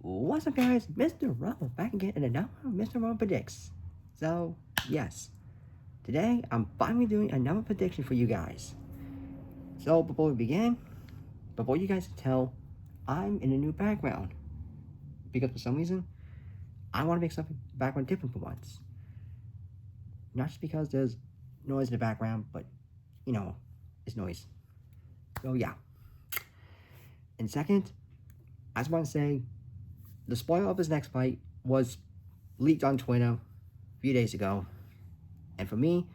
What's up, guys? Mr. Rumble back again in another Mr. Rumble Predicts. So, yes, today I'm finally doing another prediction for you guys. So, before we begin, before you guys tell, I'm in a new background. Because for some reason, I want to make something background different for once. Not just because there's noise in the background, but, it's noise. So, yeah. And second, I just want to say, the spoiler of his next fight was leaked on Twitter a few days ago. And for me,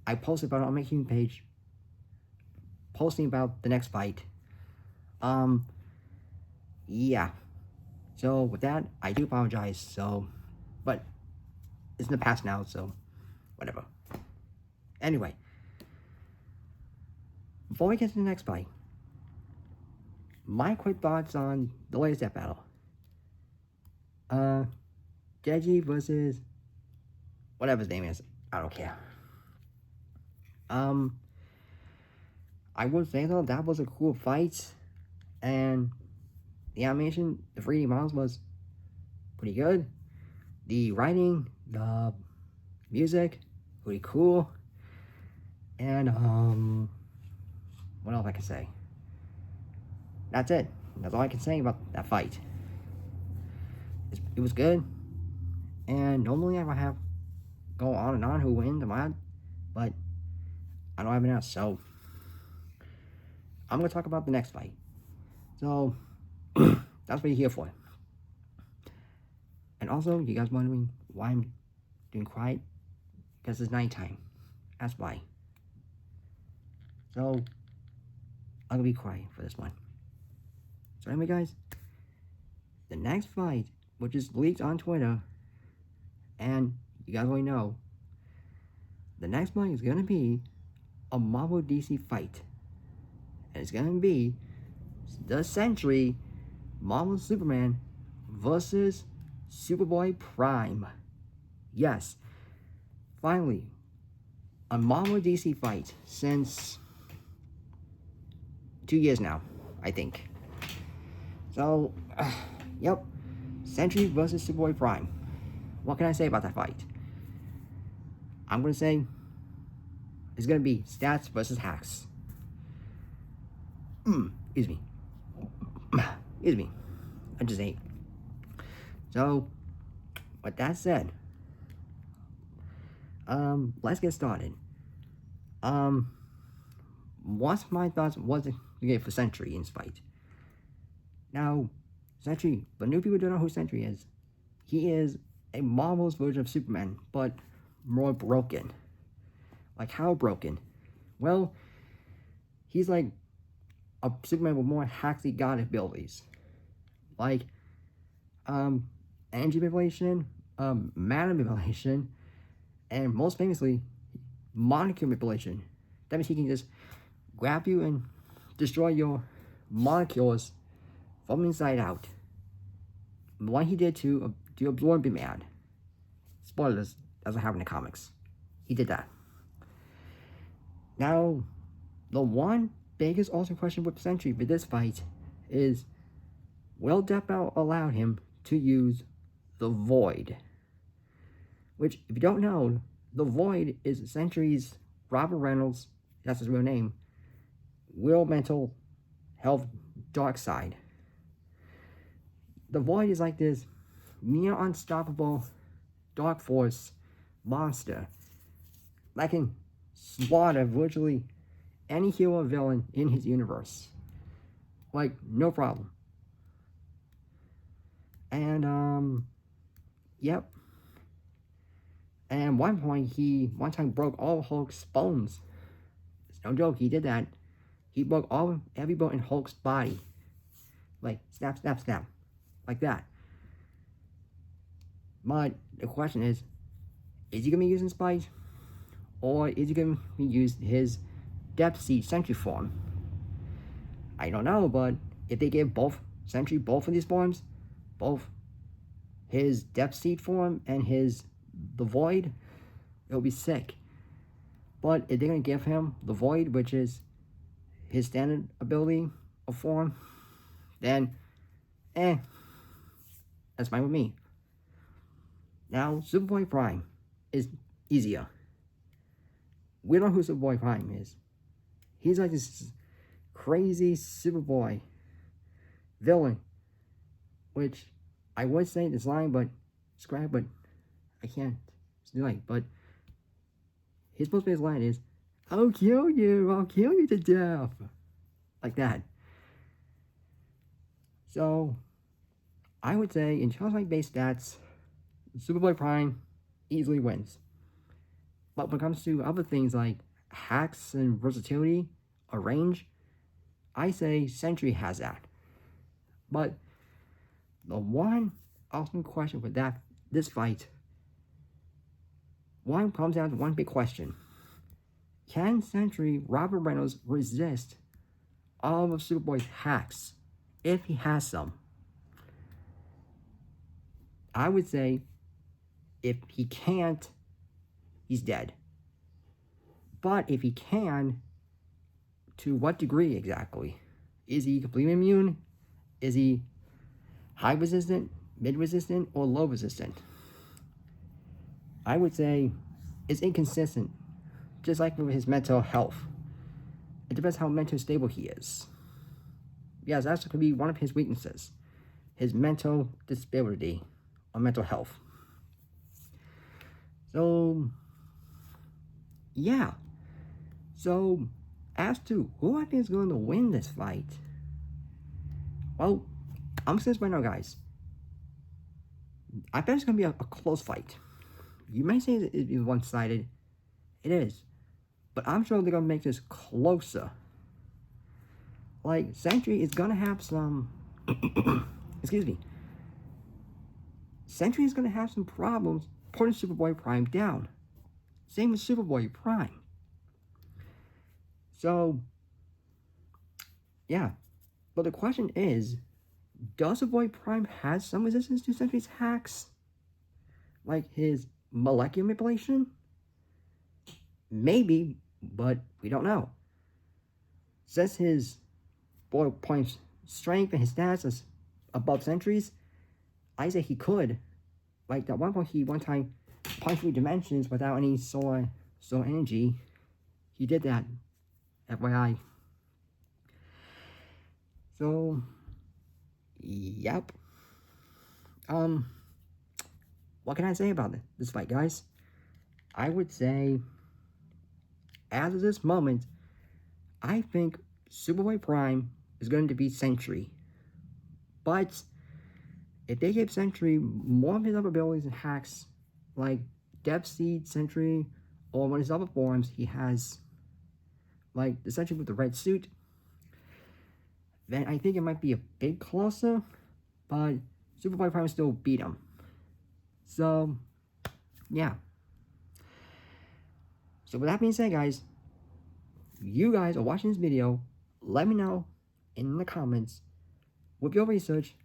I posted about it on my community page, posting about the next fight. Yeah. So with that, I do apologize. But it's in the past now, so whatever. Anyway, before we get to the next fight, my quick thoughts on the latest death battle. Deji versus whatever his name is. I don't care. I would say though that was a cool fight, and the animation, the 3D models was pretty good. The writing, the music, pretty cool. And what else I can say? That's it. That's all I can say about that fight. It was good, and normally I would have go on and on who wins and what, but I don't have enough, so I'm gonna talk about the next fight. So that's what you're here for. And also, you guys wondering why I'm doing quiet? Because it's nighttime. That's why. So I'm gonna be quiet for this one. So anyway, guys, the next fight, which is leaked on Twitter, and you guys already know, the next fight is gonna be a Marvel DC fight. And it's gonna be the Sentry Marvel Superman versus SuperBoy Prime. Yes, finally, a Marvel DC fight since 2 years now, I think. So, yep, Sentry versus SuperBoy Prime. What can I say about that fight? I'm gonna say it's gonna be stats versus hacks. Excuse me. Excuse me. I just ate. So, with that said, let's get started. What's my thoughts was for Sentry in this fight? Now, Sentry, but new people don't know who Sentry is. He is a Marvel's version of Superman, but more broken. Like, how broken? Well, he's like a Superman with more hacky god abilities. Like, energy manipulation, matter manipulation, and most famously, molecule manipulation. That means he can just grab you and destroy your molecules from inside out. What he did to absorb the man. Spoilers, that's what happened in the comics. He did that. Now, the one biggest also question with Sentry for this fight is, will Death Battle allow him to use the Void? Which, if you don't know, the Void is Sentry's Robert Reynolds, that's his real name, will mental health dark side. The Void is like this near unstoppable dark force monster that can slaughter virtually any hero or villain in his universe. Like, no problem. And, yep. And one point, he one time broke all Hulk's bones. It's no joke, he did that. He broke every bone in Hulk's body. Like, snap, snap, snap. Like that. But the question is he going to be using Spite? Or is he going to be using his Depth Seed Sentry form? I don't know, but if they give both Sentry both of these forms, both his Depth Seed form and the Void, it'll be sick. But if they're going to give him the Void, which is his standard ability of form, then That's fine with me. Now, SuperBoy Prime is easier. We don't know who SuperBoy Prime is. He's like this crazy SuperBoy villain, which I would say this line, but scrap, but I can't do it. But his supposed to be his line is, I'll kill you to death. Like that. So, I would say, in terms of like base stats, SuperBoy Prime easily wins. But when it comes to other things like hacks and versatility or range, I say Sentry has that. But the one awesome question for this fight, one comes down to one big question. Can Sentry Robert Reynolds resist all of SuperBoy's hacks if he has some? I would say if he can't, he's dead. But if he can, to what degree exactly? Is he completely immune? Is he high resistant, mid resistant, or low resistant? I would say it's inconsistent, just like with his mental health. It depends how mentally stable he is. Yes, that could be one of his weaknesses, his mental disability or mental health. So, yeah. So, as to who I think is going to win this fight, well, I'm saying this right now, guys. I bet it's going to be a close fight. You may say it's one-sided. It is. But I'm sure they're going to make this closer. Like, Sentry is going to have some... excuse me. Sentry is going to have some problems putting SuperBoy Prime down. Same with SuperBoy Prime. So, yeah. But the question is, does SuperBoy Prime have some resistance to Sentry's hacks? Like his molecular manipulation? Maybe, but we don't know. Since his boy Prime's strength and his stats is above Sentry's, I say he could. Like at one point, he one time punched 3 dimensions without any solar energy. He did that, FYI. So, yep. What can I say about this fight, guys? I would say, as of this moment, I think SuperBoy Prime is going to beat Sentry. But if they give Sentry more of his other abilities and hacks, like Depth Seed Sentry, or one of his other forms, he has, like the Sentry with the red suit, then I think it might be a bit closer, but SuperBoy Prime still beat him. So, yeah. So with that being said, guys, you guys are watching this video, let me know in the comments, with your research,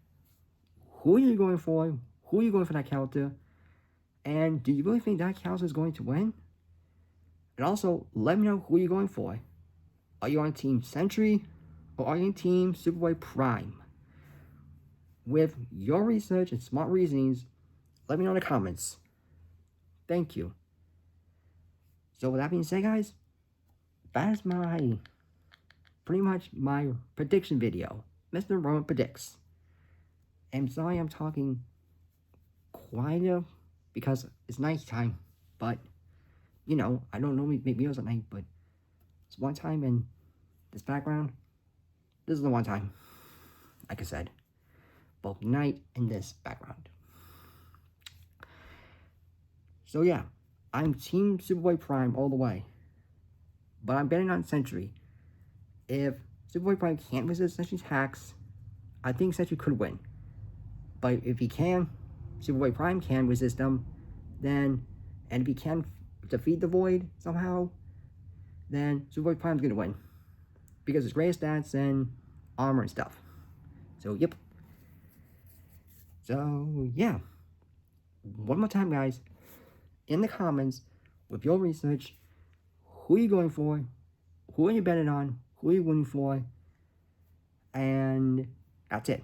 who are you going for? Who are you going for that character? And do you really think that character is going to win? And also, let me know who you're going for. Are you on Team Sentry? Or are you on Team SuperBoy Prime? With your research and smart reasonings, let me know in the comments. Thank you. So with that being said, guys, that is pretty much my prediction video. Mr. Roman predicts. I'm sorry I'm talking quieter because it's nighttime, but you know, I don't normally make videos at night, but it's one time in this background. This is the one time, like I said, both night and this background. So yeah, I'm Team SuperBoy Prime all the way, but I'm betting on Sentry. If SuperBoy Prime can't resist Sentry's hacks, I think Sentry could win. But if he can, SuperBoy Prime can resist them, then, and if he can defeat the Void somehow, then SuperBoy Prime's gonna win. Because it's great stats and armor and stuff. So, yep. So, yeah. One more time, guys. In the comments, with your research, who are you going for? Who are you betting on? Who are you winning for? And that's it.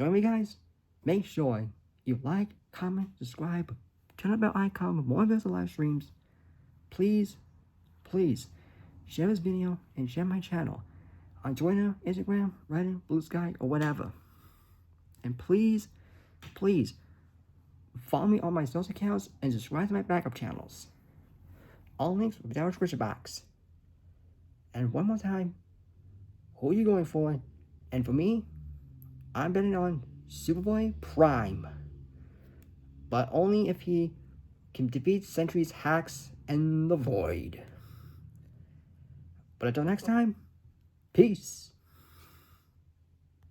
So anyway, guys, make sure you like, comment, subscribe, turn on the bell icon for more videos and live streams. Please, please, share this video and share my channel on Twitter, Instagram, Reddit, Blue Sky, or whatever. And please, please, follow me on my social accounts and subscribe to my backup channels. All links will be down in the description box. And one more time, who are you going for? And for me, I'm betting on SuperBoy Prime. But only if he can defeat Sentry's hacks and the Void. But until next time, peace.